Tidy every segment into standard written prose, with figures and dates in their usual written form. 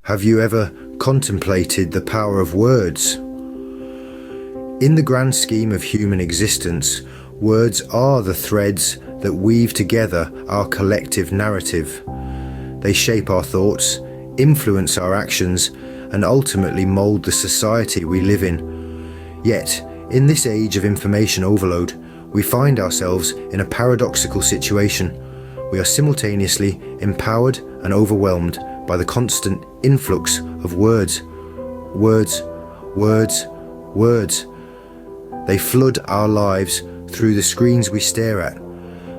Have you ever contemplated the power of words? In the grand scheme of human existence, words are the threads that weave together our collective narrative. They shape our thoughts, influence our actions, and ultimately mold the society we live in. Yet, in this age of information overload, we find ourselves in a paradoxical situation. We are simultaneously empowered and overwhelmed by the constant influx of words. Words, words, words. They flood our lives through the screens we stare at,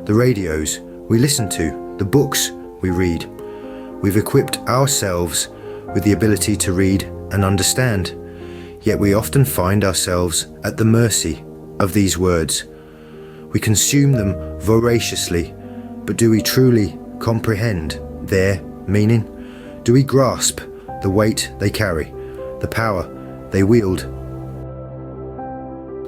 the radios we listen to, the books we read. We've equipped ourselves with the ability to read and understand, yet we often find ourselves at the mercy of these words. We consume them voraciously, but do we truly comprehend their meaning? Do we grasp the weight they carry, the power they wield?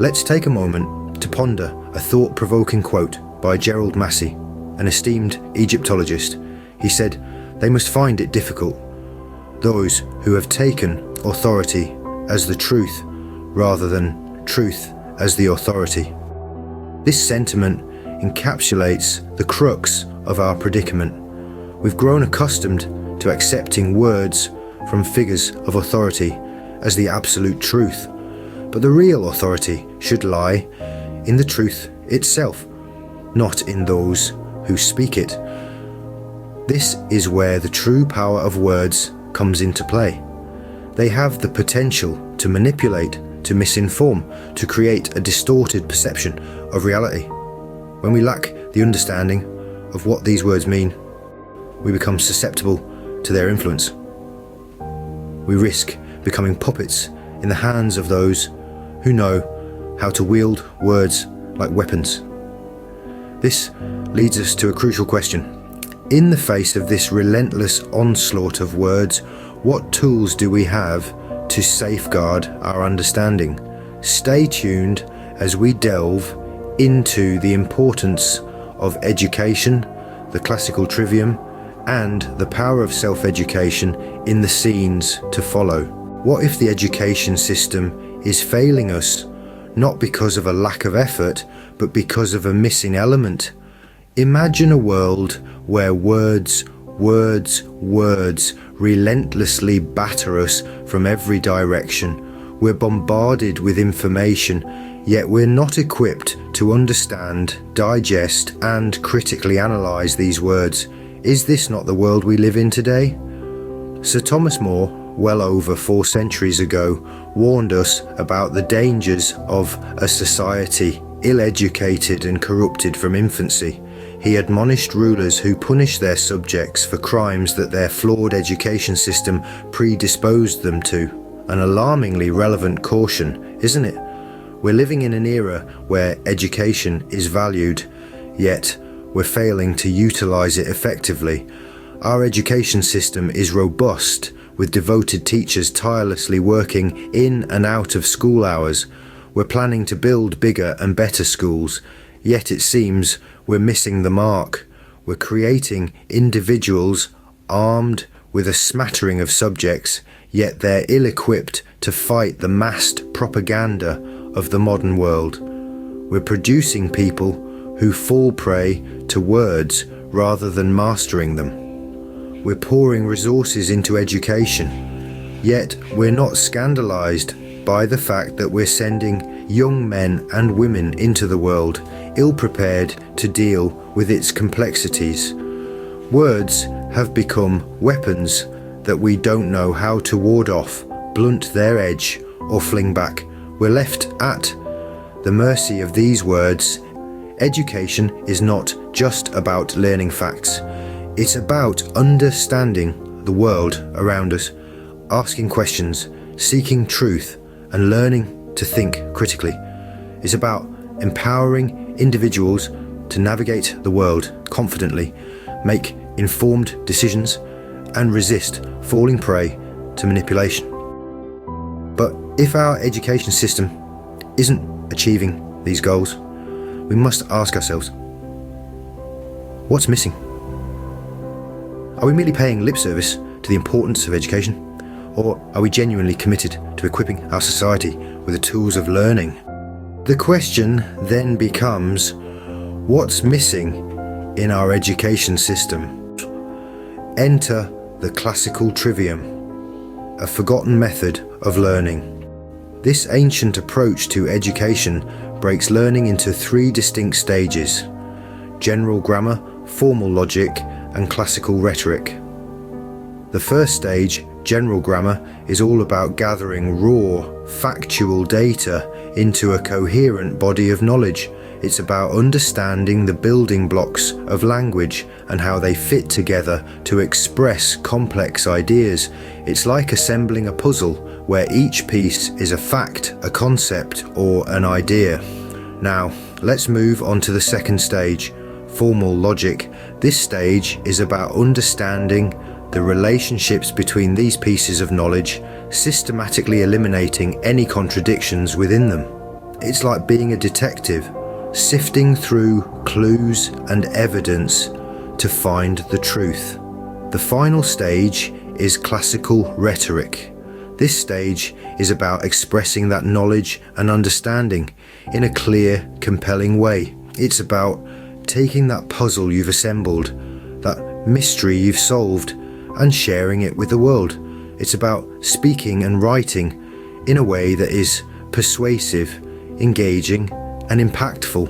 Let's take a moment to ponder a thought-provoking quote by Gerald Massey, an esteemed Egyptologist. He said, "They must find it difficult, those who have taken authority as the truth rather than truth as the authority." This sentiment encapsulates the crux of our predicament. We've grown accustomed to accepting words from figures of authority as the absolute truth, but the real authority should lie in the truth itself, not in those who speak it. This is where the true power of words comes into play. They have the potential to manipulate, to misinform, to create a distorted perception of reality. When we lack the understanding of what these words mean, we become susceptible to their influence. We risk becoming puppets in the hands of those who know how to wield words like weapons. This leads us to a crucial question. In the face of this relentless onslaught of words, what tools do we have to safeguard our understanding? Stay tuned as we delve into the importance of education, the Classical Trivium, and the power of self-education in the scenes to follow. What if the education system is failing us, not because of a lack of effort, but because of a missing element? Imagine a world where words, words, words relentlessly batter us from every direction. We're bombarded with information, yet we're not equipped to understand, digest, and critically analyze these words. Is this not the world we live in today? Sir Thomas More, well over 4 centuries ago, warned us about the dangers of a society ill-educated and corrupted from infancy. He admonished rulers who punish their subjects for crimes that their flawed education system predisposed them to. An alarmingly relevant caution, isn't it? We're living in an era where education is valued, yet we're failing to utilize it effectively. Our education system is robust, with devoted teachers tirelessly working in and out of school hours. We're planning to build bigger and better schools, yet it seems we're missing the mark. We're creating individuals armed with a smattering of subjects, yet they're ill-equipped to fight the massed propaganda of the modern world. We're producing people who fall prey to words rather than mastering them. We're pouring resources into education, yet we're not scandalized by the fact that we're sending young men and women into the world, ill-prepared to deal with its complexities. Words have become weapons that we don't know how to ward off, blunt their edge, or fling back. We're left at the mercy of these words. Education is not just about learning facts. It's about understanding the world around us, asking questions, seeking truth, and learning to think critically. It's about empowering individuals to navigate the world confidently, make informed decisions, and resist falling prey to manipulation. But if our education system isn't achieving these goals, we must ask ourselves, what's missing? Are we merely paying lip service to the importance of education, Or are we genuinely committed to equipping our society with the tools of learning? The question then becomes, what's missing in our education system? Enter the Classical Trivium, a forgotten method of learning. This ancient approach to education breaks learning into three distinct stages: general grammar, formal logic, and classical rhetoric. The first stage, general grammar, is all about gathering raw, factual data into a coherent body of knowledge. It's about understanding the building blocks of language and how they fit together to express complex ideas. It's like assembling a puzzle where each piece is a fact, a concept, or an idea. Now, let's move on to the second stage, formal logic. This stage is about understanding the relationships between these pieces of knowledge, systematically eliminating any contradictions within them. It's like being a detective, sifting through clues and evidence to find the truth. The final stage is classical rhetoric. This stage is about expressing that knowledge and understanding in a clear, compelling way. It's about taking that puzzle you've assembled, that mystery you've solved, and sharing it with the world. It's about speaking and writing in a way that is persuasive, engaging, and impactful.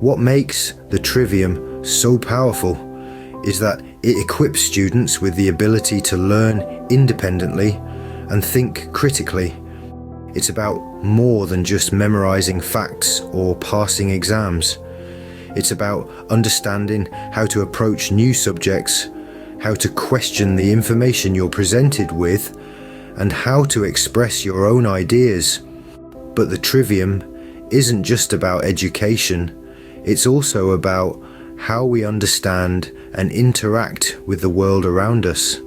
What makes the Trivium so powerful is that it equips students with the ability to learn independently and think critically. It's about more than just memorizing facts or passing exams. It's about understanding how to approach new subjects, how to question the information you're presented with, and how to express your own ideas. But the Trivium isn't just about education, it's also about how we understand and interact with the world around us.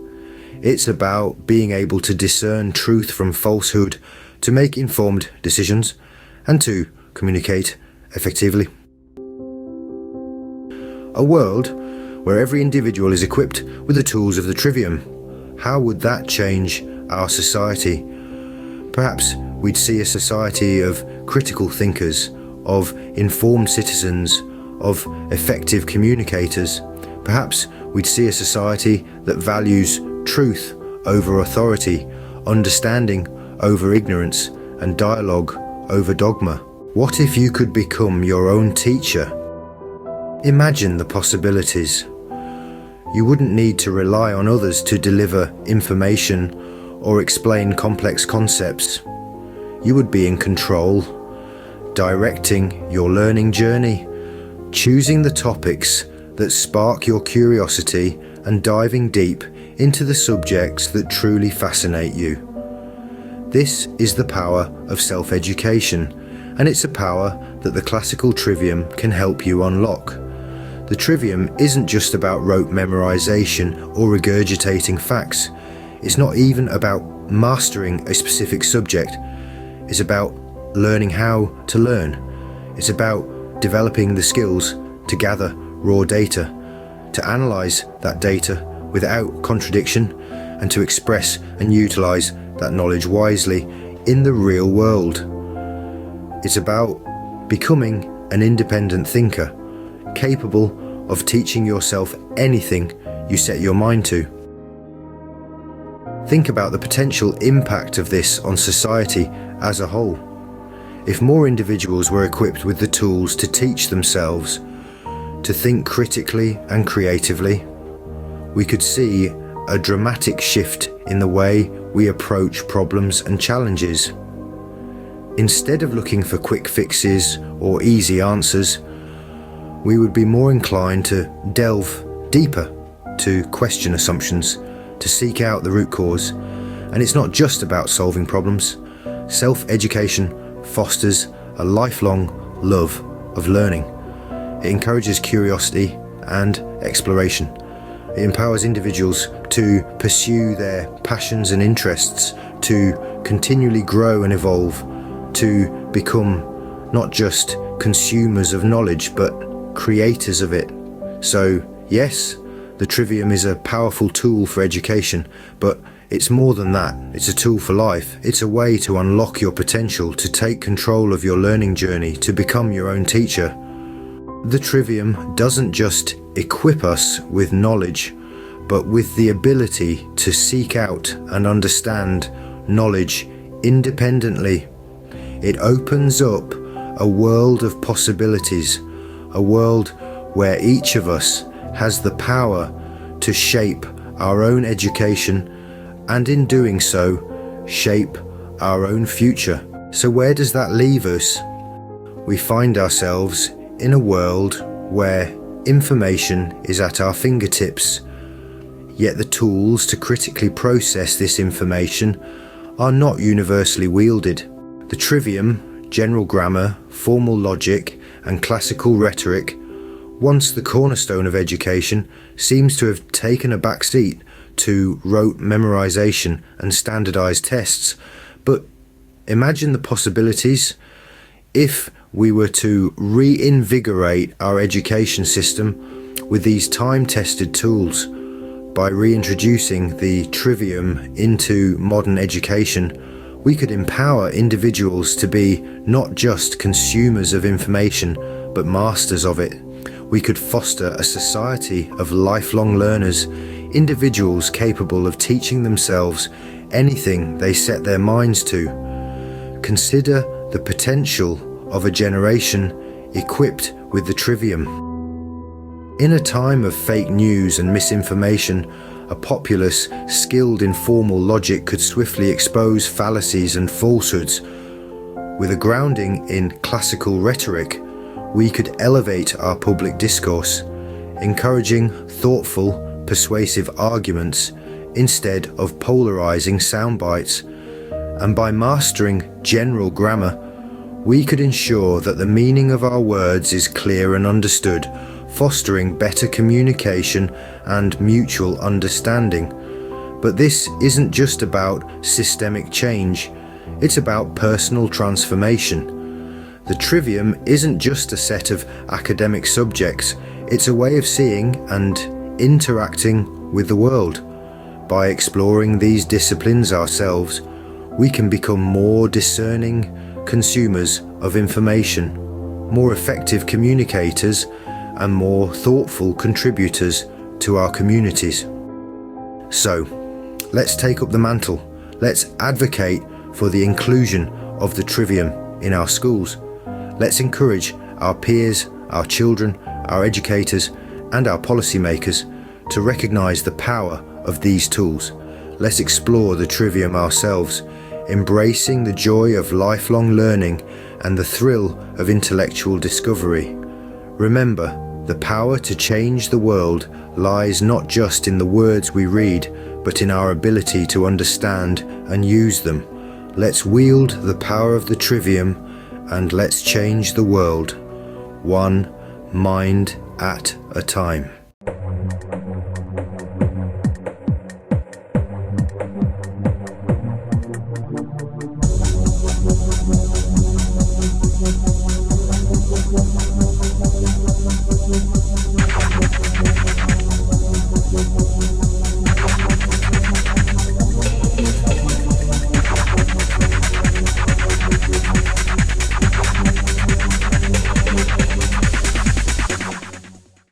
It's about being able to discern truth from falsehood, to make informed decisions, and to communicate effectively. A world where every individual is equipped with the tools of the Trivium. How would that change our society? Perhaps we'd see a society of critical thinkers, of informed citizens, of effective communicators. Perhaps we'd see a society that values truth over authority, understanding over ignorance, and dialogue over dogma. What if you could become your own teacher? Imagine the possibilities. You wouldn't need to rely on others to deliver information or explain complex concepts. You would be in control, directing your learning journey, choosing the topics that spark your curiosity, and diving deep into the subjects that truly fascinate you. This is the power of self-education, and it's a power that the Classical Trivium can help you unlock. The Trivium isn't just about rote memorization or regurgitating facts. It's not even about mastering a specific subject. It's about learning how to learn. It's about developing the skills to gather raw data, to analyze that data without contradiction, and to express and utilize that knowledge wisely in the real world. It's about becoming an independent thinker, capable of teaching yourself anything you set your mind to. Think about the potential impact of this on society as a whole. If more individuals were equipped with the tools to teach themselves, to think critically and creatively, we could see a dramatic shift in the way we approach problems and challenges. Instead of looking for quick fixes or easy answers, we would be more inclined to delve deeper, to question assumptions, to seek out the root cause. And it's not just about solving problems. Self-education fosters a lifelong love of learning. It encourages curiosity and exploration. It empowers individuals to pursue their passions and interests, to continually grow and evolve, to become not just consumers of knowledge, but creators of it. So, yes, the Trivium is a powerful tool for education, but It's more than that. It's a tool for life. It's a way to unlock your potential, to take control of your learning journey, to become your own teacher. The Trivium doesn't just equip us with knowledge, but with the ability to seek out and understand knowledge independently. It opens up a world of possibilities, a world where each of us has the power to shape our own education, and in doing so, shape our own future. So where does that leave us? We find ourselves in a world where information is at our fingertips, yet the tools to critically process this information are not universally wielded. The Trivium, general grammar, formal logic, and classical rhetoric, once the cornerstone of education, seems to have taken a back seat to rote memorization and standardized tests. But imagine the possibilities if we were to reinvigorate our education system with these time-tested tools. By reintroducing the Trivium into modern education, we could empower individuals to be not just consumers of information, but masters of it. We could foster a society of lifelong learners, individuals capable of teaching themselves anything they set their minds to. Consider the potential of a generation equipped with the Trivium. In a time of fake news and misinformation, a populace skilled in formal logic could swiftly expose fallacies and falsehoods. With a grounding in classical rhetoric, we could elevate our public discourse, encouraging thoughtful, persuasive arguments instead of polarizing sound bites. And by mastering general grammar, we could ensure that the meaning of our words is clear and understood, fostering better communication and mutual understanding. But this isn't just about systemic change, it's about personal transformation. The Trivium isn't just a set of academic subjects, it's a way of seeing and interacting with the world. By exploring these disciplines ourselves, we can become more discerning consumers of information, more effective communicators, and more thoughtful contributors to our communities. So, let's take up the mantle. Let's advocate for the inclusion of the Trivium in our schools. Let's encourage our peers, our children, our educators, and our policymakers to recognize the power of these tools. Let's explore the Trivium ourselves, embracing the joy of lifelong learning and the thrill of intellectual discovery. Remember, the power to change the world lies not just in the words we read, but in our ability to understand and use them. Let's wield the power of the Trivium and let's change the world, one mind at a time.